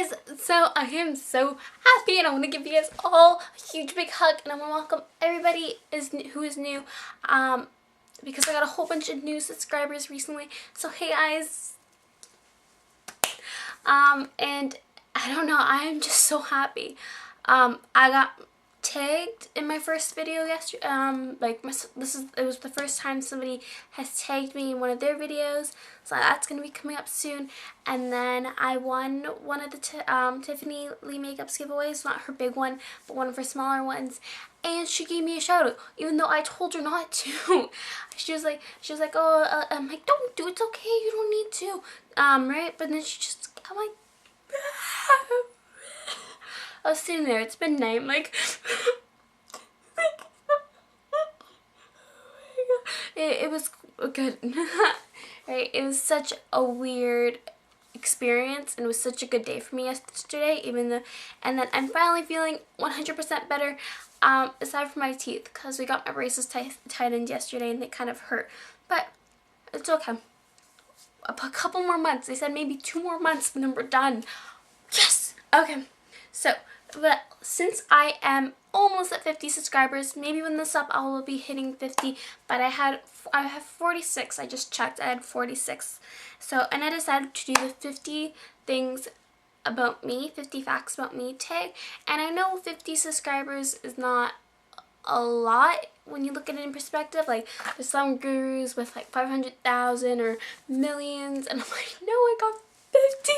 guys, so I am so happy and I want to give you guys all a huge big hug and I want to welcome everybody who is new because I got a whole bunch of new subscribers recently. So hey guys, and I don't know, I am just so happy. I got tagged in my first video yesterday. It was the first time somebody has tagged me in one of their videos, so that's gonna be coming up soon. And then I won one of the TiffanyLeeMakeup giveaways, not her big one, but one of her smaller ones. And she gave me a shout out, even though I told her not to. she was like, oh, I'm like, don't do it, it's okay, you don't need to, right? But then she just, I'm like, I was sitting there, it's midnight, I'm like, it was good. Right? It was such a weird experience and it was such a good day for me yesterday, and then I'm finally feeling 100% better, aside from my teeth, because we got my braces tightened yesterday and they kind of hurt, but it's okay. A couple more months, they said maybe 2 more months and then we're done. Yes! Okay, so but since I am almost at 50 subscribers, maybe when this up I will be hitting 50, but I have 46. I just checked, I had 46. So, and I decided to do the 50 things about me, 50 facts about me tag, and I know 50 subscribers is not a lot when you look at it in perspective. Like, there's some gurus with like 500,000 or millions, and I'm like, no, I got 50.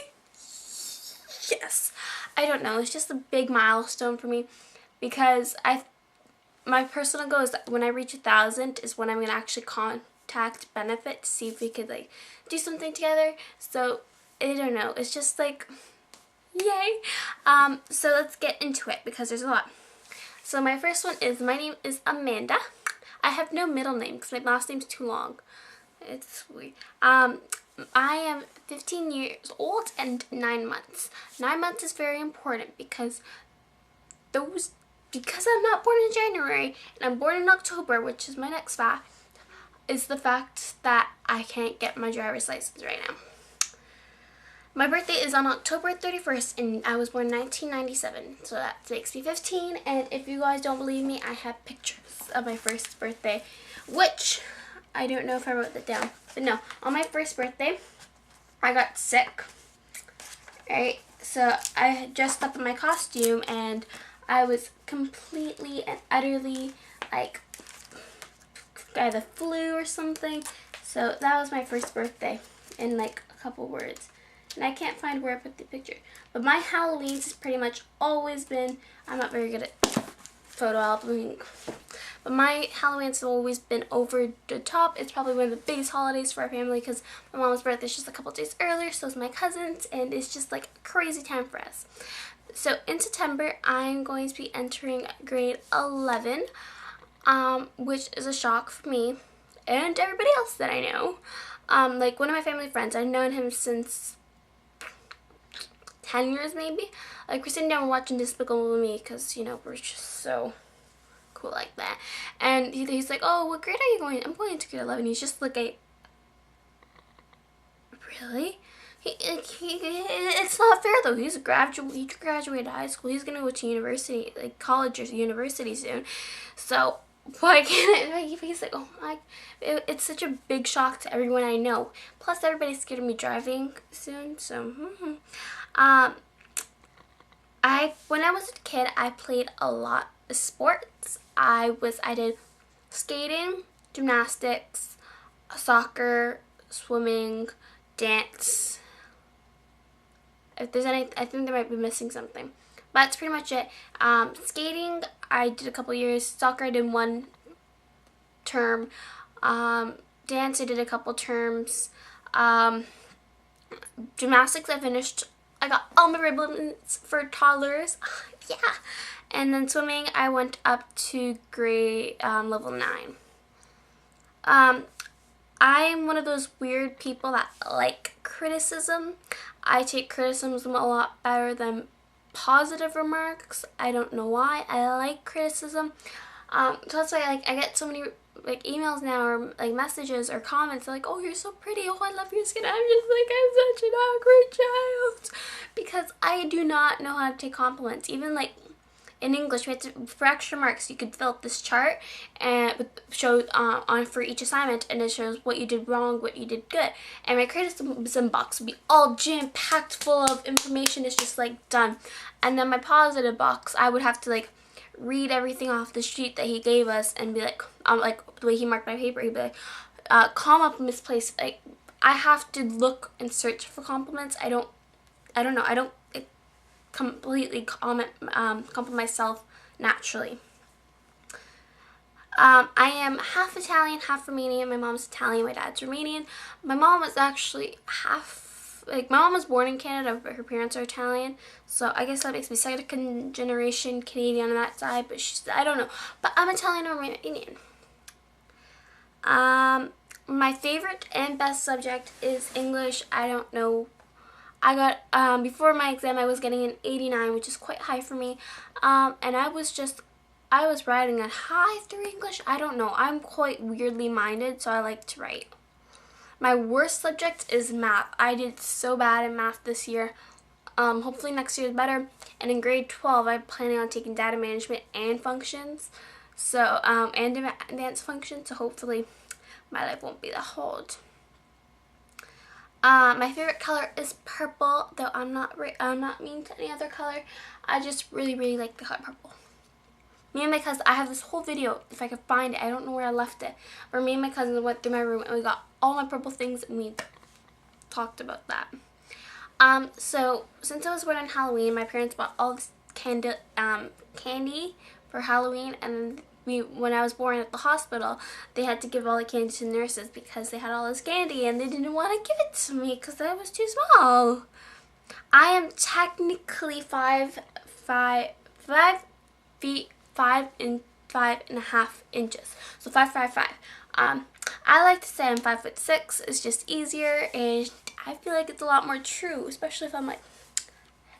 Yes. I don't know, it's just a big milestone for me, because my personal goal is that when I reach 1,000 is when I'm going to actually contact Benefit to see if we could like do something together. So I don't know, it's just like, yay. So let's get into it because there's a lot. So my first one is, my name is Amanda. I have no middle name because my last name's too long. It's weird. I am 15 years old and 9 months. 9 months is very important because I'm not born in January and I'm born in October, which is my next fact, is the fact that I can't get my driver's license right now. My birthday is on October 31st and I was born in 1997, so that makes me 15, and if you guys don't believe me, I have pictures of my first birthday, which I don't know if I wrote that down, but no, on my first birthday, I got sick, right? So I had dressed up in my costume and I was completely and utterly like, I had the flu or something. So that was my first birthday in like a couple words. And I can't find where I put the picture. But my Halloween's has pretty much always been, I'm not very good at photo albuming, but my Halloween's have always been over the top. It's probably one of the biggest holidays for our family because my mom's birthday is just a couple days earlier, so is my cousin's, and it's just like a crazy time for us. So in September, I'm going to be entering grade 11, which is a shock for me and everybody else that I know. Like one of my family friends, I've known him since 10 years maybe. Like, we're sitting down watching Despicable Me because, you know, we're just so cool like that. And he's like, oh, what grade are you going? I'm going to grade 11. He's just like, really? It's not fair though. He graduated high school. He's gonna go to university, like college or university soon. So why can't I? He's like, oh my! It's such a big shock to everyone I know. Plus, everybody's scared of me driving soon. So, when I was a kid, I played a lot of sports. I did skating, gymnastics, soccer, swimming, dance. If there's any, I think there might be missing something, but that's pretty much it. Skating, I did a couple years. Soccer, I did 1 term. Dance, I did a couple terms. Gymnastics, I finished. I got all my ribbons for toddlers. Yeah. And then swimming, I went up to grade level 9. I'm one of those weird people that like criticism. I take criticism a lot better than positive remarks. I don't know why. I like criticism. So that's why I get so many like emails now or like messages or comments like, oh, you're so pretty, oh, I love your skin. I'm just like, I'm such an awkward child because I do not know how to take compliments. Even like in English, we had to, for extra marks, you could fill out this chart and with show on for each assignment, and it shows what you did wrong, what you did good. And my criticism box would be all jam packed full of information. It's just like done. And then my positive box, I would have to like read everything off the sheet that he gave us and be like the way he marked my paper, he'd be like, comma misplaced. Like I have to look and search for compliments. I don't know. I don't completely compliment myself naturally. I am half Italian, half Romanian. My mom's Italian, my dad's Romanian. My mom was actually half, like my mom was born in Canada, but her parents are Italian. So I guess that makes me second generation Canadian on that side, but I don't know. But I'm Italian or Romanian. My favorite and best subject is English. I don't know. I got, before my exam I was getting an 89, which is quite high for me, and I was writing a high through English. I don't know, I'm quite weirdly minded, so I like to write. My worst subject is math. I did so bad in math this year. Hopefully next year is better, and in grade 12 I'm planning on taking data management and functions, so, and advanced functions, so hopefully my life won't be that hard. My favorite color is purple, though I'm not mean to any other color. I just really like the color purple. Me and my cousin, I have this whole video, if I could find it, I don't know where I left it, where me and my cousin went through my room and we got all my purple things and we talked about that. So since I was born on Halloween, my parents bought all this candy for Halloween, and when I was born at the hospital, they had to give all the candy to the nurses because they had all this candy and they didn't want to give it to me because I was too small. I am technically 5 feet 5.5 inches, so 5'5". I like to say I'm 5'6". It's just easier, and I feel like it's a lot more true, especially if I'm like,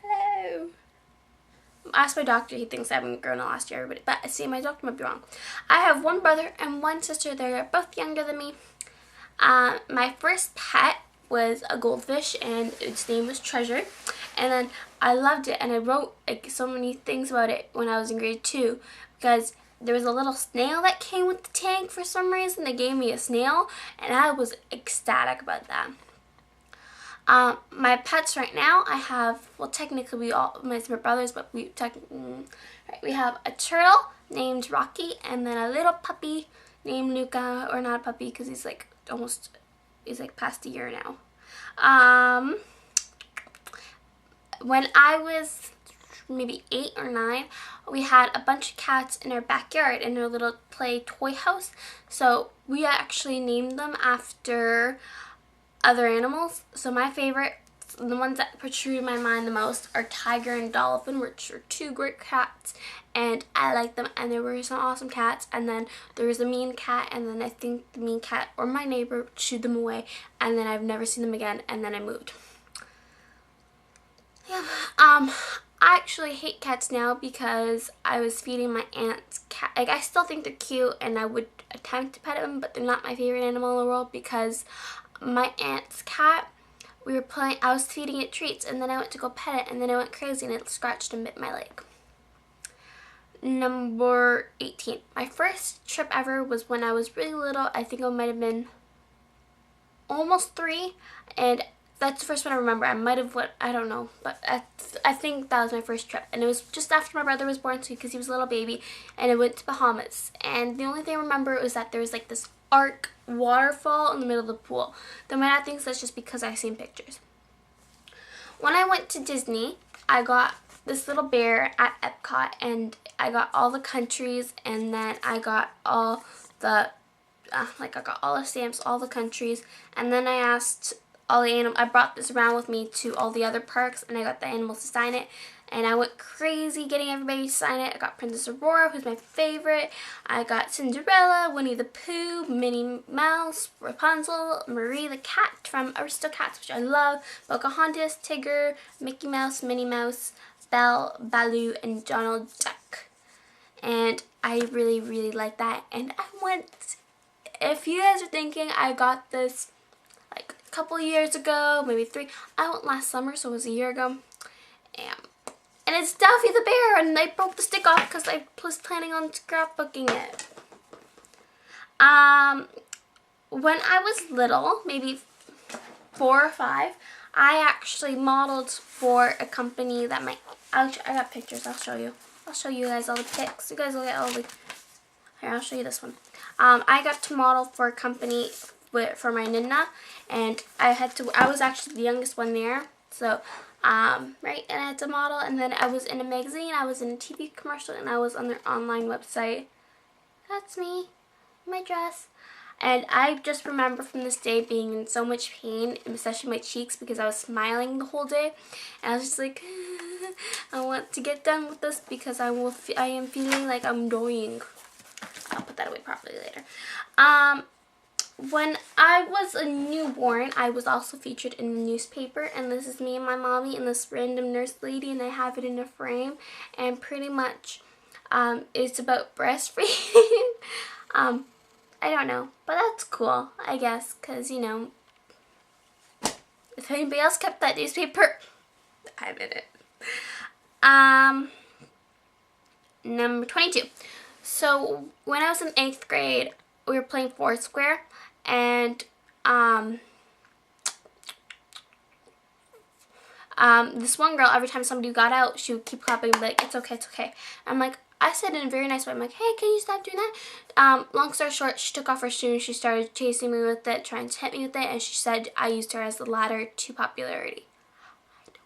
hello. Ask my doctor, he thinks I haven't grown last year, everybody. But see, my doctor might be wrong. I have one brother and one sister. They're both younger than me. My first pet was a goldfish, and its name was Treasure. And then I loved it, and I wrote like so many things about it when I was in grade 2 because there was a little snail that came with the tank for some reason. They gave me a snail, and I was ecstatic about that. My pets right now, I have, well, technically we all, my brothers, but we have a turtle named Rocky, and then a little puppy named Luca, or not a puppy because he's like past a year now. When I was maybe 8 or 9, we had a bunch of cats in our backyard in our little play toy house, so we actually named them after other animals. So my favorite, the ones that protrude in my mind the most, are Tiger and Dolphin, which are 2 great cats, and I like them, and they were some awesome cats. And then there was a mean cat, and then I think the mean cat or my neighbor shooed them away, and then I've never seen them again, and then I moved. Yeah. I actually hate cats now because I was feeding my aunt's cat. Like, I still think they're cute, and I would attempt to pet them, but they're not my favorite animal in the world because my aunt's cat, I was feeding it treats, and then I went to go pet it, and then I went crazy and it scratched and bit my leg. Number 18. My first trip ever was when I was really little. I think I might have been almost 3, and that's the first one I remember. I might have I don't know, but I think that was my first trip, and it was just after my brother was born too, because he was a little baby, and I went to Bahamas. And the only thing I remember was that there was like this arc waterfall in the middle of the pool. Then my dad thinks that's just because I've seen pictures. When I went to Disney, I got this little bear at Epcot, and I got all the countries, and then I got all the I got all the stamps, all the countries, and then I asked all the animals. I brought this around with me to all the other parks, and I got the animals to sign it, and I went crazy getting everybody to sign it. I got Princess Aurora, who's my favorite. I got Cinderella, Winnie the Pooh, Minnie Mouse, Rapunzel, Marie the cat from Aristocats, which I love, Pocahontas, Tigger, Mickey Mouse, Minnie Mouse, Belle, Baloo, and Donald Duck. And I really like that, and I went if you guys are thinking I got this like a couple years ago, maybe 3, I went last summer, so it was a year ago. And it's Duffy the bear, and I broke the stick off because I was planning on scrapbooking it. When I was little, maybe 4 or 5, I actually modeled for a company that I got pictures. I'll show you. I'll show you guys all the pics. You guys will get all the. Here, I'll show you this one. I got to model for a company for my Nina, and I was actually the youngest one there. So, right, and I had to model, and then I was in a magazine, I was in a TV commercial, and I was on their online website. That's me, my dress. And I just remember from this day being in so much pain, especially my cheeks, because I was smiling the whole day. And I was just like, I want to get done with this because I am feeling like I'm dying. I'll put that away properly later. When I was a newborn, I was also featured in the newspaper, and this is me and my mommy and this random nurse lady, and I have it in a frame, and pretty much it's about breastfeeding. I don't know, but that's cool, I guess, because, you know, if anybody else kept that newspaper, I'm in it. Number 22. So, when I was in 8th grade, we were playing Foursquare, and this one girl, every time somebody got out, she would keep clapping and be like, it's okay, it's okay. I'm like, I said in a very nice way, I'm like, hey, can you stop doing that? Long story short, she took off her shoe and she started chasing me with it, trying to hit me with it, and she said I used her as the ladder to popularity. I don't know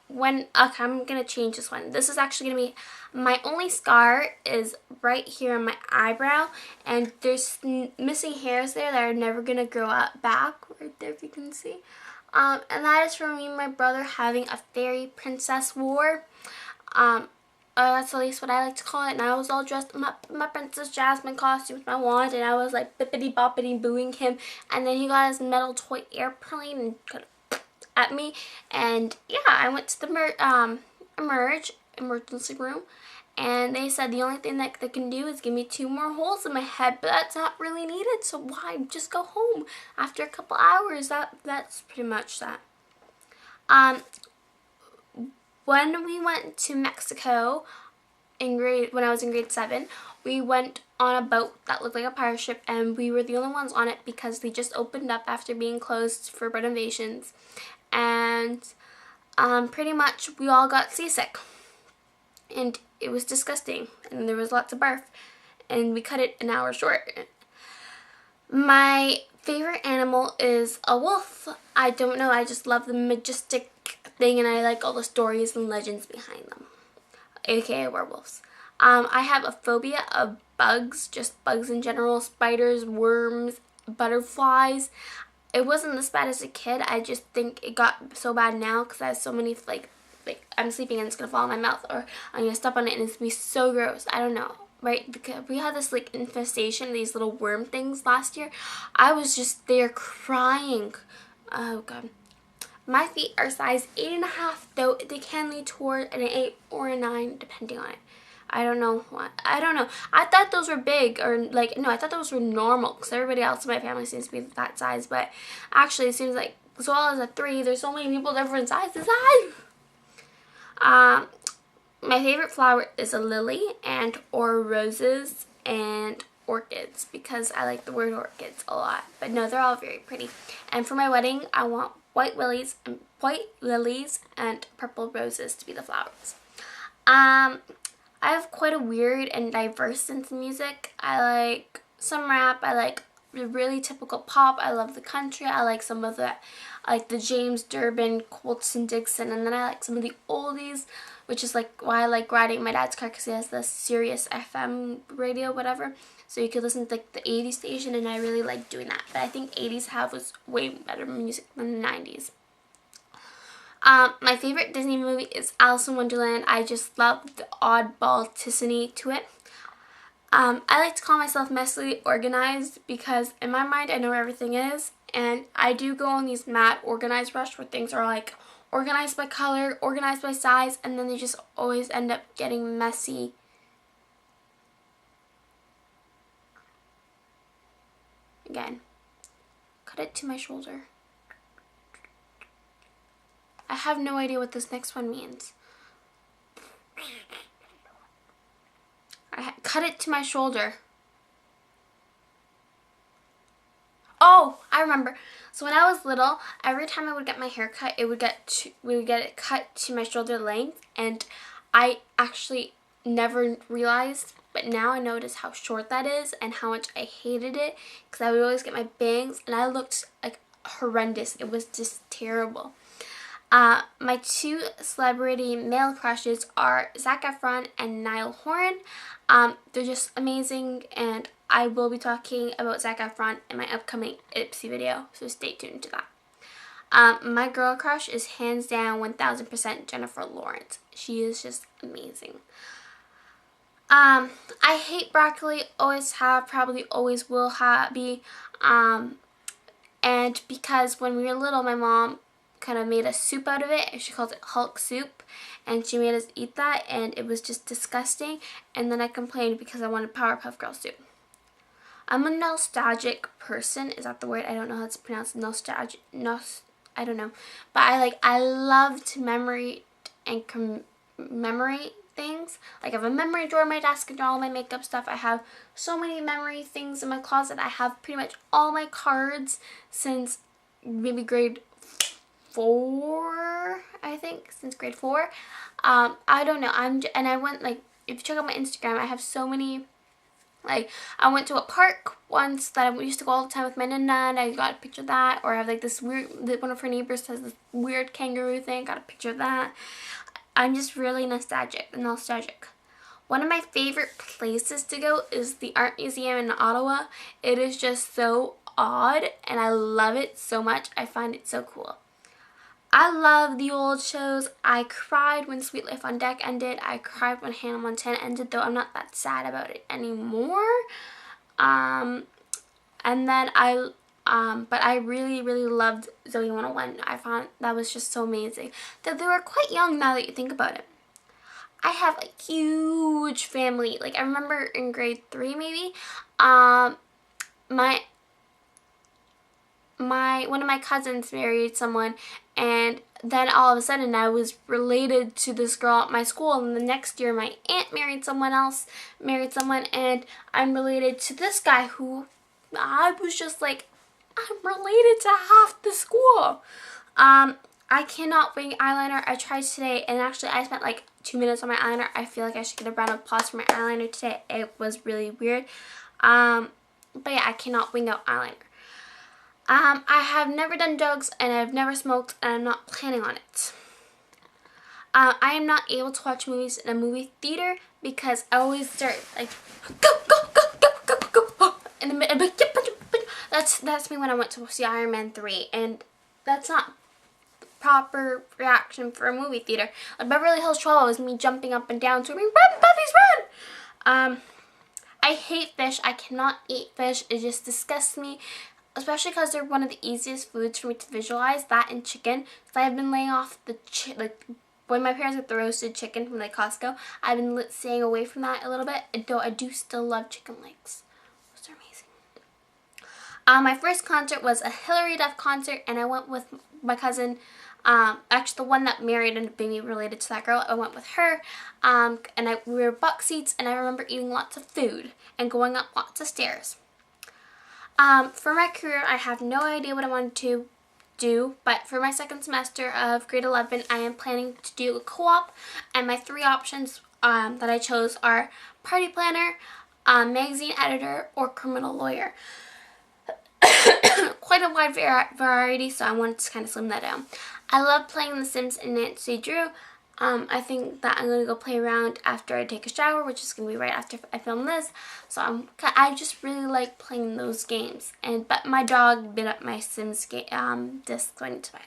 why. Okay, I'm going to change this one. This is actually going to be, my only scar is right here on my eyebrow, and there's missing hairs there that are never going to grow out back, right there if you can see. And that is from me and my brother having a fairy princess war. That's at least what I like to call it. And I was all dressed in my Princess Jasmine costume with my wand, and I was like bippity boppity booing him. And then he got his metal toy airplane and got at me. And yeah, I went to the emergency room, and they said the only thing that they can do is give me 2 more holes in my head, but that's not really needed, so why? Just go home after a couple hours. That's pretty much that. When we went to Mexico when I was in grade 7, we went on a boat that looked like a pirate ship, and we were the only ones on it because they just opened up after being closed for renovations, and pretty much we all got seasick. And it was disgusting, and there was lots of barf, and we cut it an hour short. My favorite animal is a wolf. I don't know, I just love the majestic thing, and I like all the stories and legends behind them, aka werewolves. I have a phobia of bugs, just bugs in general, spiders, worms, butterflies. It wasn't this bad as a kid. I just think it got so bad now because I have so many, like I'm sleeping and it's going to fall in my mouth, or I'm going to step on it and it's going to be so gross. I don't know, right? Because we had this like infestation, these little worm things last year. I was just there crying. Oh God. My feet are size 8.5, though they can lead toward an 8 or a 9 depending on it. I don't know what. I don't know. I thought those were big, or like, no, I thought those were normal because everybody else in my family seems to be that size, but actually it seems like as well as a 3, there's so many people different sizes. My favorite flower is a lily and or roses and orchids because I like the word orchids a lot. But no, they're all very pretty. And for my wedding, I want white lilies and purple roses to be the flowers. I have quite a weird and diverse sense of music. I like some rap. I like the really typical pop. I love the country. I like some of the, like the James Durbin, Colton Dixon, and then I like some of the oldies, which is like why I like riding my dad's car because he has the Sirius FM radio, whatever. So you could listen to like the 80s station, and I really like doing that. But I think 80s was way better music than the 90s. My favorite Disney movie is Alice in Wonderland. I just love the oddball-ticity to it. I like to call myself messily organized because in my mind I know where everything is, and I do go on these mad organized rush where things are like organized by color, organized by size, and then they just always end up getting messy. again. Cut it to my shoulder. I have no idea what this next one means. I cut it to my shoulder. Oh, I remember. So when I was little, every time I would get my hair cut, we would get it cut to my shoulder length, and I actually never realized, but now I notice how short that is and how much I hated it, because I would always get my bangs and I looked like horrendous. It was just terrible. My two celebrity male crushes are Zac Efron and Niall Horan. They're just amazing, and I will be talking about Zac Efron in my upcoming Ipsy video, so stay tuned to that. My girl crush is hands down 1000% Jennifer Lawrence. She is just amazing. I hate broccoli, always have, probably always will be, and because when we were little, my mom kind of made a soup out of it, and she called it Hulk soup, and she made us eat that, and it was just disgusting, and then I complained because I wanted Powerpuff Girl soup. I'm a nostalgic person. Is that the word? I don't know how it's pronounced. Nostalgic. I don't know. But I love to commemorate things. Like I have a memory drawer on my desk and all my makeup stuff. I have so many memory things in my closet. I have pretty much all my cards since maybe grade 4, I think, since grade 4. I don't know. And I went, like, if you check out my Instagram, I have so many. Like, I went to a park once that I used to go all the time with my nana, and I got a picture of that. Or I have like this weird, one of her neighbors has this weird kangaroo thing, got a picture of that. I'm just really nostalgic. One of my favorite places to go is the Art Museum in Ottawa. It is just so odd, and I love it so much. I find it so cool. I love the old shows. I cried when Sweet Life on Deck ended. I cried when Hannah Montana ended, though I'm not that sad about it anymore. And then but I really, really loved Zoe 101. I found that was just so amazing. Though they were quite young now that you think about it. I have a huge family. Like, I remember in grade 3 maybe, one of my cousins married someone, and then all of a sudden I was related to this girl at my school, and the next year my aunt married someone, and I'm related to this guy who I was just like, I'm related to half the school. I cannot wing eyeliner. I tried today, and actually I spent like 2 minutes on my eyeliner. I feel like I should get a round of applause for my eyeliner today. It was really weird. But yeah, I cannot wing out eyeliner. I have never done drugs, and I've never smoked, and I'm not planning on it. I am not able to watch movies in a movie theater because I always start like, go, go, go, go, go, go, go, in the middle. That's me when I went to see Iron Man 3, and that's not the proper reaction for a movie theater. Like Beverly Hills 12 was me jumping up and down, screaming, run, Buffy's run! I hate fish. I cannot eat fish. It just disgusts me. Especially because they're one of the easiest foods for me to visualize, that and chicken. So I've been laying off the when my parents get the roasted chicken from like Costco, I've been staying away from that a little bit. Though I do still love chicken legs. Those are amazing. My first concert was a Hilary Duff concert, and I went with my cousin. Actually, the one that married and being related to that girl, I went with her. We were buck seats, and I remember eating lots of food and going up lots of stairs. For my career, I have no idea what I want to do, but for my second semester of grade 11, I am planning to do a co-op, and my 3 options that I chose are party planner, magazine editor, or criminal lawyer. Quite a wide variety, so I wanted to kind of slim that down. I love playing The Sims and Nancy Drew. I think that I'm going to go play around after I take a shower, which is going to be right after I film this. So I just really like playing those games. But my dog bit up my Sims disc, so I need to buy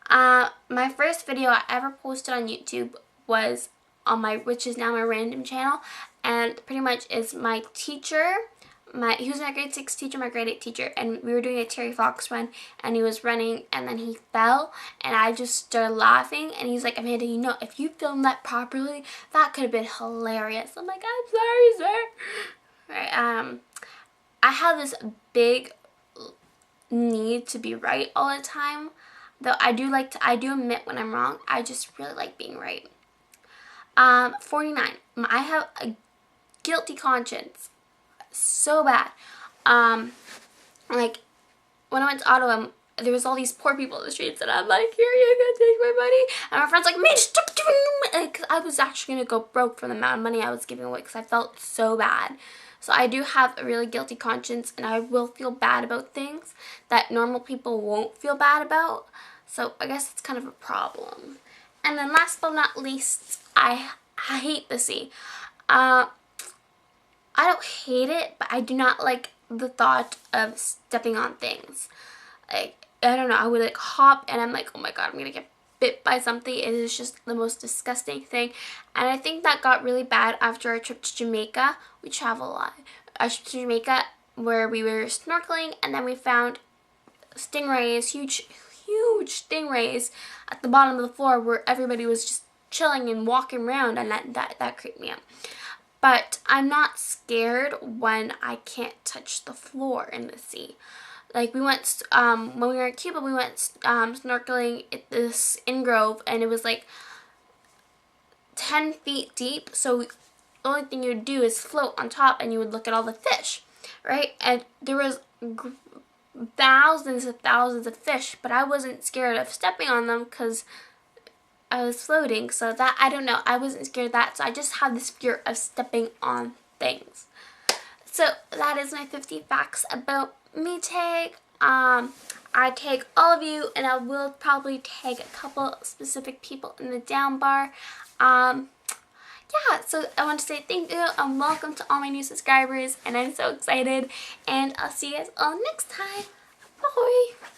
another one. My first video I ever posted on YouTube was on which is now my random channel, and pretty much is my teacher. He was my grade 6 teacher, my grade 8 teacher, and we were doing a Terry Fox run, and he was running, and then he fell, and I just started laughing, and he's like, Amanda, you know, if you filmed that properly, that could have been hilarious. I'm like, I'm sorry, sir. Right, I have this big need to be right all the time. Though I do admit when I'm wrong. I just really like being right. 49. I have a guilty conscience. So bad. Like, when I went to Ottawa, there was all these poor people in the streets, and I'm like, here, you can take my money. And my friend's like, man, stop giving me money. Because I was actually going to go broke from the amount of money I was giving away because I felt so bad. So I do have a really guilty conscience, and I will feel bad about things that normal people won't feel bad about. So I guess it's kind of a problem. And then last but not least, I hate the sea. I don't hate it, but I do not like the thought of stepping on things. Like, I don't know, I would like hop and I'm like, oh my god, I'm gonna get bit by something. It is just the most disgusting thing. And I think that got really bad after our trip to Jamaica. We travel a lot. Our trip to Jamaica where we were snorkeling, and then we found stingrays, huge stingrays at the bottom of the floor where everybody was just chilling and walking around, and that creeped me out. But I'm not scared when I can't touch the floor in the sea. Like, we went, when we were in Cuba, we went snorkeling at this Grove, and it was like 10 feet deep, so the only thing you would do is float on top, and you would look at all the fish, right? And there was thousands of fish, but I wasn't scared of stepping on them because I was floating. So that, I don't know, I wasn't scared of that, so I just have this fear of stepping on things. So that is my 50 facts about me tag. I tag all of you, and I will probably tag a couple specific people in the down bar. Yeah, so I want to say thank you and welcome to all my new subscribers, and I'm so excited, and I'll see you guys all next time. Bye!